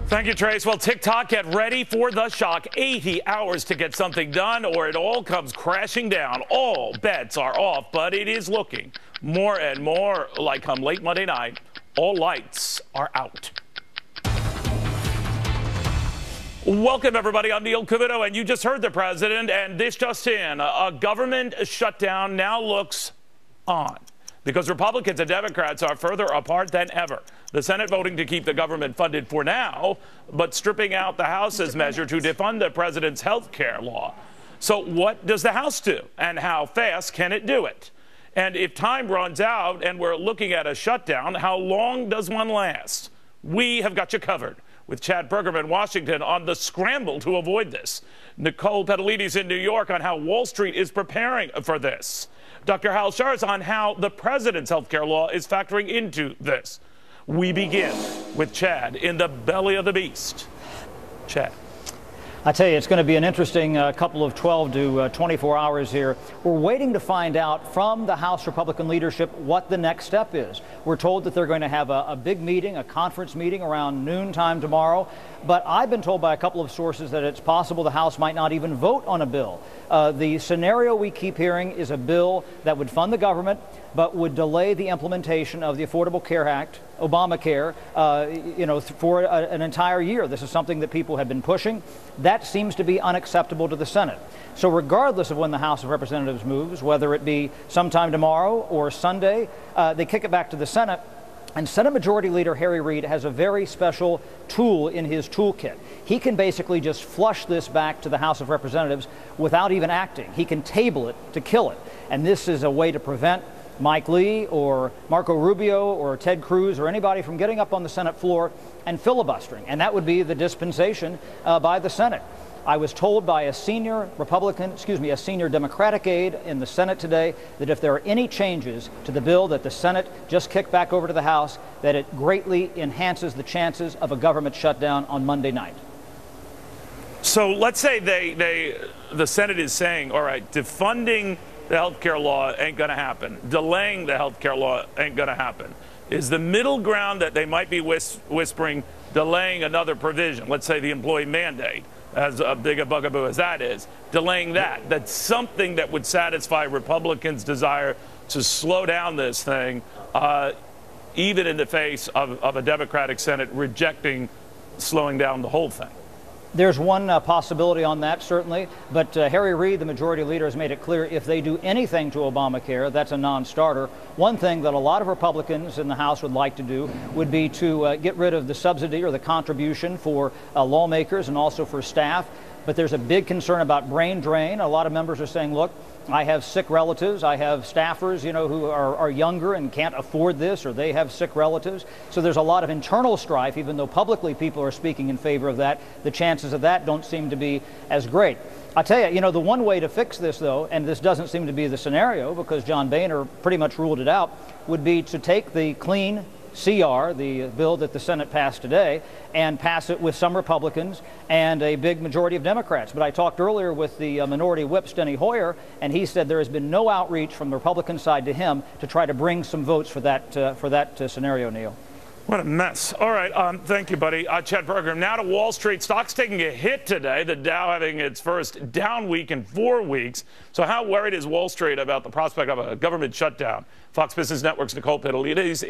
Thank you, Trace. Well, TikTok, get ready for the shock. 80 hours to get something done or it all comes crashing down. All bets are off, but it is looking more and more like come late Monday night, all lights are out. Welcome, everybody. I'm Neil Cavuto, and you just heard the president, and this just in. A government shutdown now looks on because Republicans and Democrats are further apart than ever. The Senate voting to keep the government funded for now, but stripping out the House's measure to defund the president's health care law. So what does the House do, and how fast can it do it? And if time runs out and we're looking at a shutdown, how long does one last? We have got you covered with Chad Bergerman in Washington on the scramble to avoid this. Nicole Petalides in New York on how Wall Street is preparing for this. Dr. Hal Sharz on how the president's health care law is factoring into this. We begin with Chad in the belly of the beast. Chad. I tell you, it's going to be an interesting couple of 12 to 24 hours here. We're waiting to find out from the House Republican leadership what the next step is. We're told that they're going to have a big meeting, a conference meeting around noontime tomorrow. But I've been told by a couple of sources that it's possible the House might not even vote on a bill. The scenario we keep hearing is a bill that would fund the government, but would delay the implementation of the Affordable Care Act, Obamacare, for an entire year. This is something that people have been pushing. That seems to be unacceptable to the Senate. So regardless of when the House of Representatives moves, whether it be sometime tomorrow or Sunday, they kick it back to the Senate. And Senate Majority Leader Harry Reid has a very special tool in his toolkit. He can basically just flush this back to the House of Representatives without even acting. He can table it to kill it. And this is a way to prevent Mike Lee or Marco Rubio or Ted Cruz or anybody from getting up on the Senate floor and filibustering. And that would be the dispensation by the Senate. I was told by a senior Democratic aide in the Senate today that if there are any changes to the bill that the Senate just kicked back over to the House, that it greatly enhances the chances of a government shutdown on Monday night. So let's say the Senate is saying, all right, defunding the health care law ain't going to happen. Delaying the health care law ain't going to happen. Is the middle ground that they might be whispering delaying another provision, let's say the employee mandate, as big a bugaboo as that is, delaying that? That's something that would satisfy Republicans' desire to slow down this thing, even in the face of a Democratic Senate rejecting slowing down the whole thing. There's one possibility on that, certainly, but Harry Reid, the majority leader, has made it clear if they do anything to Obamacare, that's a non-starter. One thing that a lot of Republicans in the House would like to do would be to get rid of the subsidy or the contribution for lawmakers and also for staff. But there's a big concern about brain drain. A lot of members are saying, look, I have sick relatives. I have staffers, who are younger and can't afford this, or they have sick relatives. So there's a lot of internal strife, even though publicly people are speaking in favor of that. The chances of that don't seem to be as great. I tell you, the one way to fix this, though, and this doesn't seem to be the scenario because John Boehner pretty much ruled it out, would be to take the clean CR, the bill that the Senate passed today, and pass it with some Republicans and a big majority of Democrats. But I talked earlier with the minority whip, Steny Hoyer, and he said there has been no outreach from the Republican side to him to try to bring some votes for that scenario, Neil. What a mess. All right. Thank you, buddy. Chad Bergerman. Now to Wall Street. Stocks taking a hit today. The Dow having its first down week in 4 weeks. So how worried is Wall Street about the prospect of a government shutdown? Fox Business Network's Nicole Petalides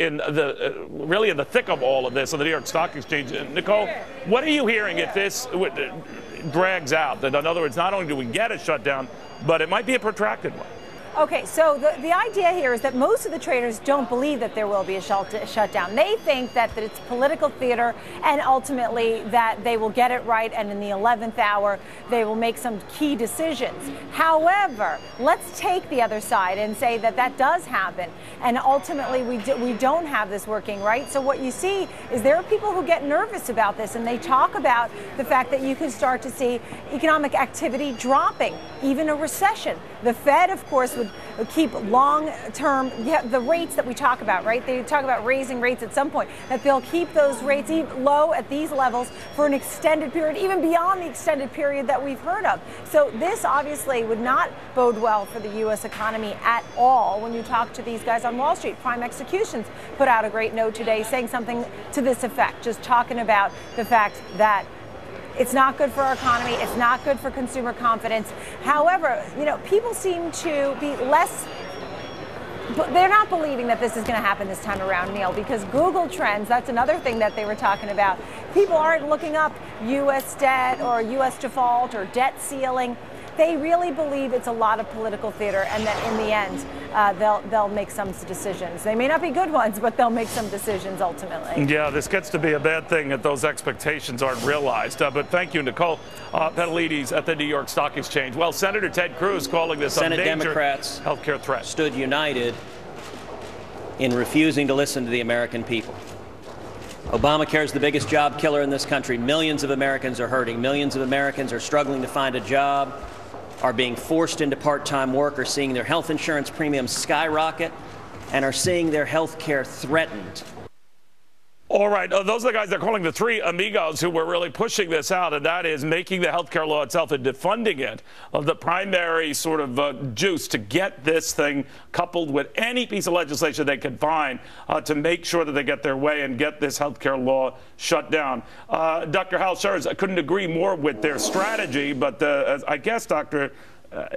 really in the thick of all of this on the New York Stock Exchange. Nicole, what are you hearing if this drags out? That, in other words, not only do we get a shutdown, but it might be a protracted one. Okay, so the idea here is that most of the traders don't believe that there will be a shutdown. They think that it's political theater and ultimately that they will get it right and in the 11th hour they will make some key decisions. However, let's take the other side and say that that does happen and ultimately we don't have this working right. So what you see is there are people who get nervous about this and they talk about the fact that you can start to see economic activity dropping, even a recession. The Fed, of course, would keep long-term, the rates that we talk about, right? They talk about raising rates at some point, that they'll keep those rates low at these levels for an extended period, even beyond the extended period that we've heard of. So this obviously would not bode well for the U.S. economy at all. When you talk to these guys on Wall Street, Prime Executions put out a great note today saying something to this effect, just talking about the fact that it's not good for our economy. It's not good for consumer confidence. However, people seem to be less, they're not believing that this is going to happen this time around, Neil, because Google Trends, that's another thing that they were talking about. People aren't looking up U.S. debt or U.S. default or debt ceiling. They really believe it's a lot of political theater, and that in the end, they'll make some decisions. They may not be good ones, but they'll make some decisions ultimately. Yeah, this gets to be a bad thing that those expectations aren't realized. But thank you, Nicole Petalides at the New York Stock Exchange. Well, Senator Ted Cruz calling this a major Democrats healthcare threat. Stood united in refusing to listen to the American people. Obamacare is the biggest job killer in this country. Millions of Americans are hurting. Millions of Americans are struggling to find a job, are being forced into part-time work, are seeing their health insurance premiums skyrocket, and are seeing their health care threatened. All right, those are the guys they're calling the three amigos who were really pushing this out, and that is making the health care law itself and defunding it of the primary sort of juice to get this thing coupled with any piece of legislation they can find to make sure that they get their way and get this health care law shut down. Dr. Hal Scherz, I couldn't agree more with their strategy, but I guess, Doctor,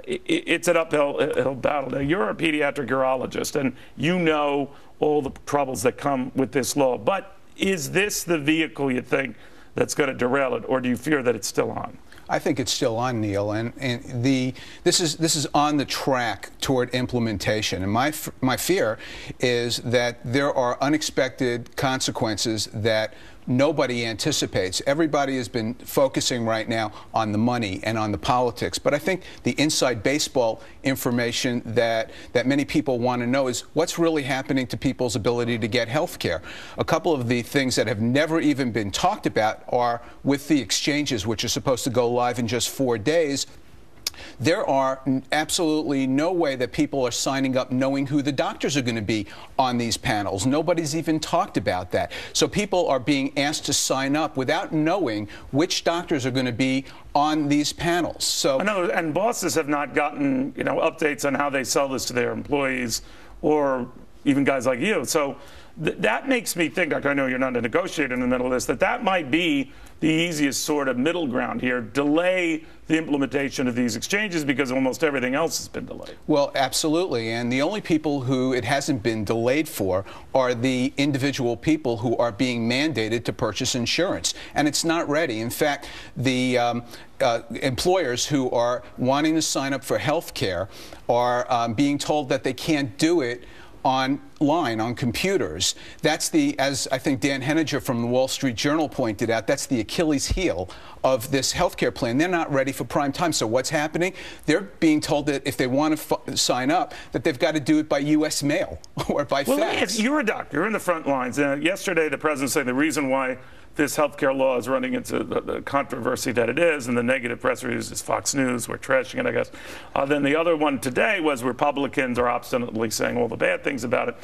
it's an uphill battle. Now, you're a pediatric urologist, and you know all the troubles that come with this law. But is this the vehicle you think that's going to derail it, or do you fear that it's still on? I think it's still on, Neil, and this is on the track toward implementation. And my fear is that there are unexpected consequences that nobody anticipates. Everybody has been focusing right now on the money and on the politics. But I think the inside baseball information that many people want to know is what's really happening to people's ability to get health care. A couple of the things that have never even been talked about are with the exchanges, which are supposed to go live in just 4 days. There are absolutely no way that people are signing up knowing who the doctors are going to be on these panels. Nobody's even talked about that. So people are being asked to sign up without knowing which doctors are going to be on these panels. So I know, and bosses have not gotten, updates on how they sell this to their employees, or even guys like you. So that makes me think, I know you're not a negotiator in the middle of this, that might be the easiest sort of middle ground here. Delay the implementation of these exchanges because almost everything else has been delayed. Well, absolutely. And the only people who it hasn't been delayed for are the individual people who are being mandated to purchase insurance. And it's not ready. In fact, the employers who are wanting to sign up for health care are being told that they can't do it online, on computers. That's as I think Dan Henninger from the Wall Street Journal pointed out, that's the Achilles heel of this healthcare plan. They're not ready for prime time. So what's happening? They're being told that if they want to sign up, that they've got to do it by U.S. mail or by fax. You're a doctor. You're in the front lines. Yesterday, the president said the reason why this healthcare law is running into the controversy that it is, and the negative press reviews is Fox News. We're trashing it, I guess. Then the other one today was Republicans are obstinately saying all the bad things about it.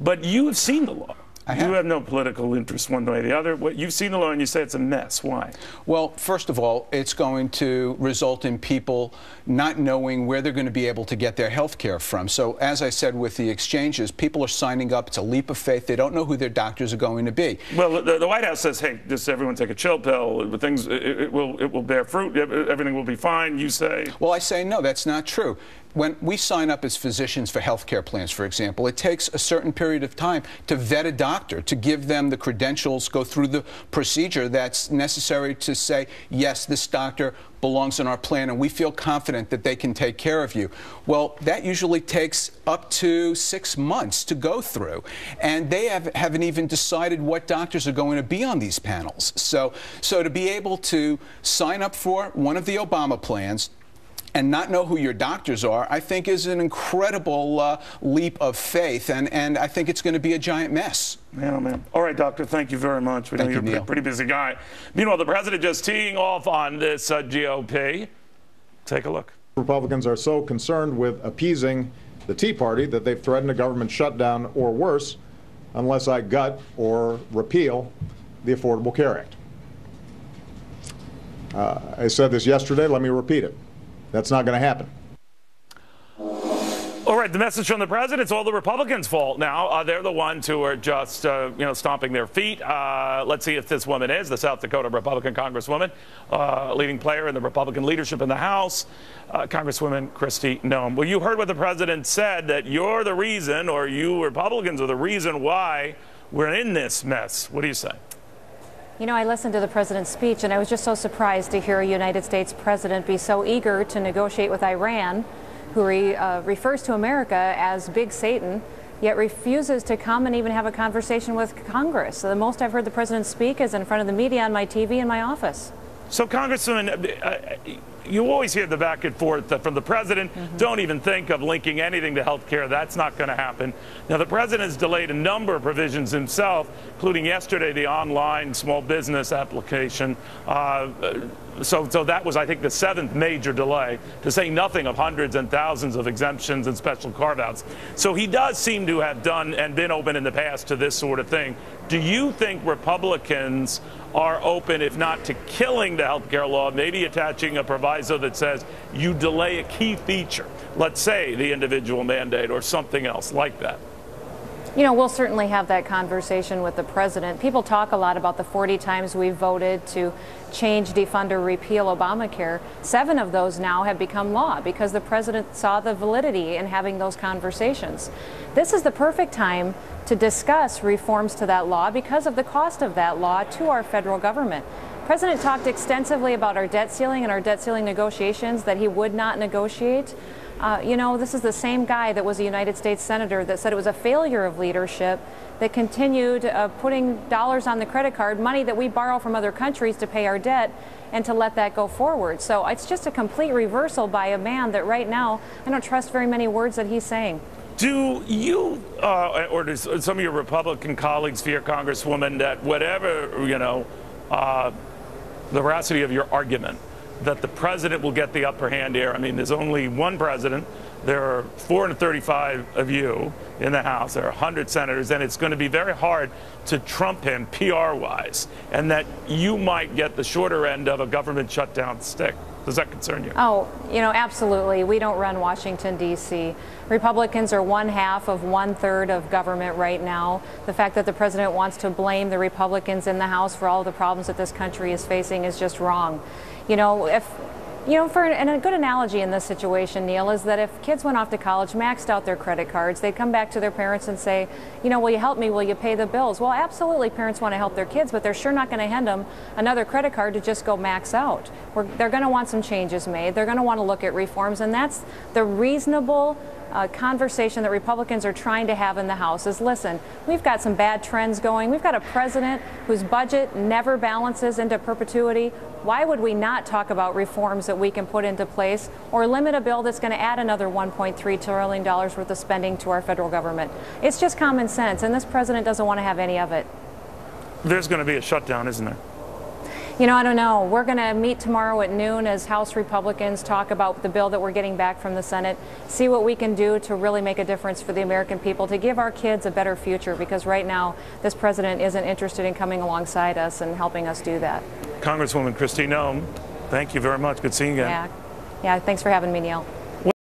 But you have seen the law. You have no political interest one way or the other. You've seen the law and you say it's a mess. Why? Well, first of all, it's going to result in people not knowing where they're going to be able to get their health care from. So as I said with the exchanges, people are signing up. It's a leap of faith. They don't know who their doctors are going to be. Well, the White House says, hey, just everyone take a chill pill. It will bear fruit. Everything will be fine. You say? Well, I say no, that's not true. When we sign up as physicians for health care plans, for example, it takes a certain period of time to vet a doctor, to give them the credentials, go through the procedure that's necessary to say, yes, this doctor belongs in our plan, and we feel confident that they can take care of you. Well, that usually takes up to 6 months to go through, and they haven't even decided what doctors are going to be on these panels. So to be able to sign up for one of the Obama plans and not know who your doctors are, I think is an incredible leap of faith, and I think it's going to be a giant mess. Yeah, man. All right, doctor, thank you very much. We know you're a pretty busy guy. Meanwhile, the president just teeing off on this GOP. Take a look. Republicans are so concerned with appeasing the Tea Party that they've threatened a government shutdown or worse unless I gut or repeal the Affordable Care Act. I said this yesterday, let me repeat it. That's not going to happen. All right, the message from the president, it's all the Republicans' fault now. They're the ones who are just, stomping their feet. Let's see if this woman is, the South Dakota Republican Congresswoman, leading player in the Republican leadership in the House, Congresswoman Kristi Noem. Well, you heard what the president said, that you're the reason, or you Republicans are the reason why we're in this mess. What do you say? You know, I listened to the president's speech, and I was just so surprised to hear a United States president be so eager to negotiate with Iran, who refers to America as Big Satan, yet refuses to come and even have a conversation with Congress. So the most I've heard the president speak is in front of the media on my TV in my office. So, Congresswoman, you always hear the back and forth from the president. Don't even think of linking anything to health care. That's not going to happen. Now, the president has delayed a number of provisions himself, including yesterday the online small business application. So that was, I think, the 7th major delay, to say nothing of hundreds and thousands of exemptions and special carve-outs. So he does seem to have done and been open in the past to this sort of thing. Do you think Republicans are open, if not to killing the health care law, maybe attaching a proviso that says you delay a key feature, let's say the individual mandate or something else like that? You know, we'll certainly have that conversation with the president. People talk a lot about the 40 times we've voted to change, defund, or repeal Obamacare. 7 of those now have become law because the president saw the validity in having those conversations. This is the perfect time to discuss reforms to that law because of the cost of that law to our federal government. The president talked extensively about our debt ceiling and our debt ceiling negotiations that he would not negotiate. You know, this is the same guy that was a United States Senator that said it was a failure of leadership that continued putting dollars on the credit card, money that we borrow from other countries to pay our debt, and to let that go forward. So it's just a complete reversal by a man that right now I don't trust very many words that he's saying. Do you, or does some of your Republican colleagues fear, Congresswoman, that whatever, the veracity of your argument, that the president will get the upper hand here? I mean, there's only one president. There are 435 of you in the House. There are 100 senators, and it's going to be very hard to trump him PR-wise, and that you might get the shorter end of a government shutdown stick. Does that concern you? Oh, absolutely. We don't run Washington, D.C. Republicans are 1/2 of 1/3 of government right now. The fact that the president wants to blame the Republicans in the House for all the problems that this country is facing is just wrong. And a good analogy in this situation, Neil, is that if kids went off to college, maxed out their credit cards, they'd come back to their parents and say, will you help me? Will you pay the bills? Well, absolutely, parents want to help their kids, but they're sure not going to hand them another credit card to just go max out. They're going to want some changes made. They're going to want to look at reforms, and that's the reasonable conversation that Republicans are trying to have in the House is, listen, we've got some bad trends going. We've got a president whose budget never balances into perpetuity. Why would we not talk about reforms that we can put into place or limit a bill that's going to add another $1.3 trillion worth of spending to our federal government? It's just common sense, and this president doesn't want to have any of it. There's going to be a shutdown, isn't there? I don't know. We're going to meet tomorrow at noon as House Republicans talk about the bill that we're getting back from the Senate, see what we can do to really make a difference for the American people, to give our kids a better future, because right now this president isn't interested in coming alongside us and helping us do that. Congresswoman Kristi Noem, thank you very much. Good seeing you again. Yeah, thanks for having me, Neil.